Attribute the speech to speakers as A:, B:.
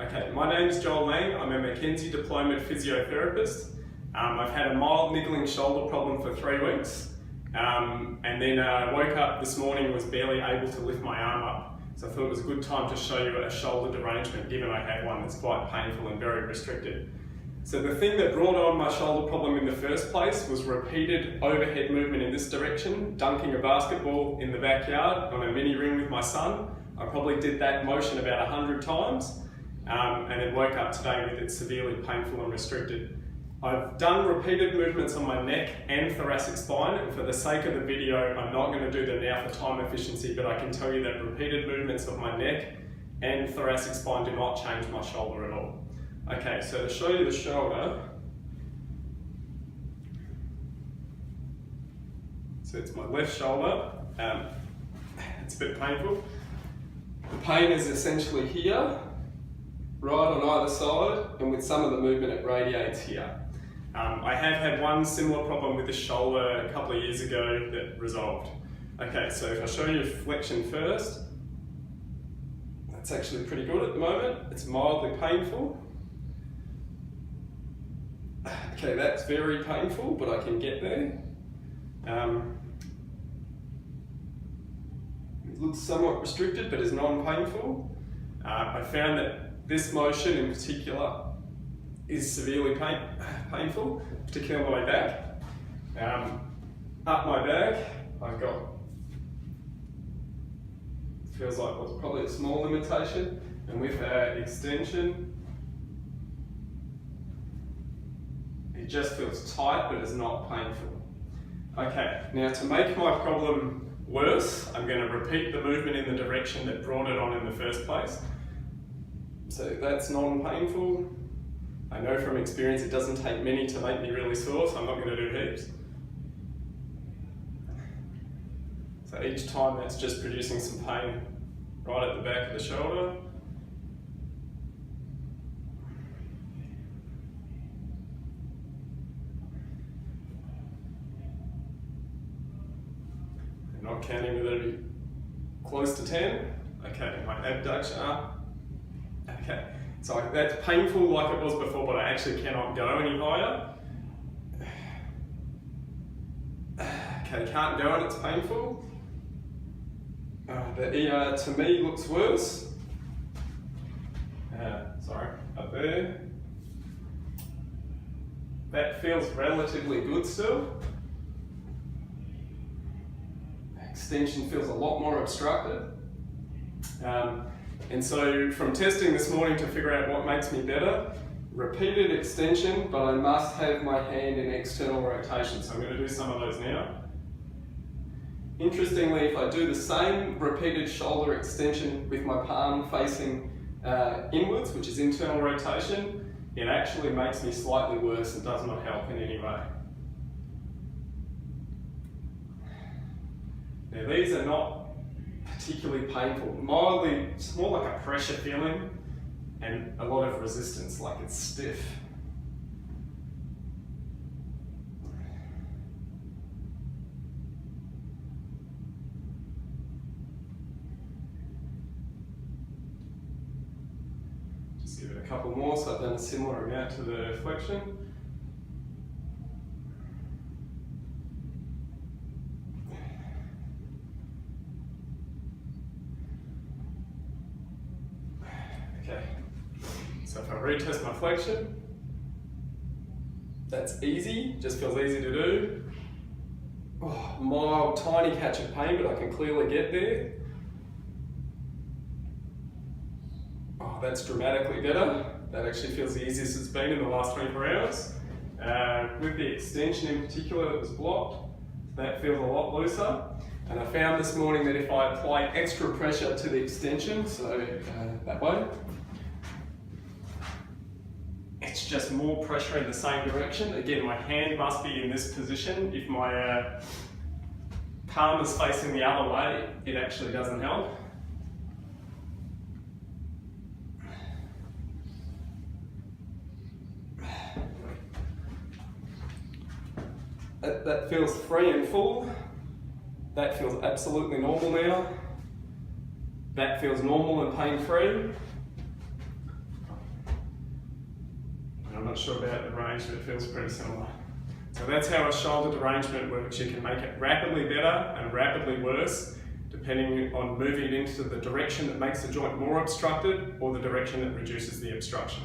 A: Okay, my name is Joel Laing. I'm a McKenzie diplomaed physiotherapist. I've had a mild niggling shoulder problem for 3 weeks, and then I woke up this morning and was barely able to lift my arm up. So I thought it was a good time to show you a shoulder derangement, given I had one that's quite painful and very restricted. So the thing that brought on my shoulder problem in the first place was repeated overhead movement in this direction, dunking a basketball in the backyard on a mini ring with my son. I probably did that motion about 100 times. And then woke up today with it severely painful and restricted. I've done repeated movements on my neck and thoracic spine, and for the sake of the video, I'm not going to do them now for time efficiency, but I can tell you that repeated movements of my neck and thoracic spine do not change my shoulder at all. Okay, so to show you the shoulder, so it's my left shoulder, it's a bit painful. The pain is essentially here, right on either side, and with some of the movement it radiates here. I have had one similar problem with the shoulder a couple of years ago that resolved. Okay, so if I show you flexion first, that's actually pretty good at the moment. It's mildly painful. Okay, that's very painful, but I can get there. It looks somewhat restricted, but is non-painful. I found that this motion in particular is severely painful, particularly on my back. Up my back, I've got, feels like what's probably a small limitation, and with extension, it just feels tight, but it's not painful. Okay, now to make my problem worse, I'm going to repeat the movement in the direction that brought it on in the first place. So that's non-painful. I know from experience it doesn't take many to make me really sore, so I'm not going to do heaps. So each time that's just producing some pain right at the back of the shoulder. I'm not counting whether it'll be close to 10. Okay, my abduction up. Okay, so that's painful like it was before, but I actually cannot go any higher. Okay, can't go and it's painful. The ER to me looks worse. Sorry, up there. That feels relatively good still. Extension feels a lot more obstructed. And so from testing this morning to figure out what makes me better, repeated extension, but I must have my hand in external rotation. So I'm going to do some of those now. Interestingly, if I do the same repeated shoulder extension with my palm facing inwards, which is internal rotation, it actually makes me slightly worse and does not help in any way. Now these are not particularly painful. Mildly, it's more like a pressure feeling and a lot of resistance, like it's stiff. Just give it a couple more, so I've done a similar amount to the flexion. Okay, so if I retest my flexion, that's easy, just feels easy to do. Oh, mild, tiny catch of pain, but I can clearly get there. Oh, that's dramatically better. That actually feels the easiest it's been in the last 24 hours. With the extension in particular that was blocked, that feels a lot looser. And I found this morning that if I apply extra pressure to the extension, so that way, it's just more pressure in the same direction. Again, my hand must be in this position. If my palm is facing the other way, it actually doesn't help. That feels free and full. That feels absolutely normal now. That feels normal and pain-free. not sure about the range, but it feels pretty similar. So that's how a shoulder derangement works. You can make it rapidly better and rapidly worse, depending on moving it into the direction that makes the joint more obstructed or the direction that reduces the obstruction.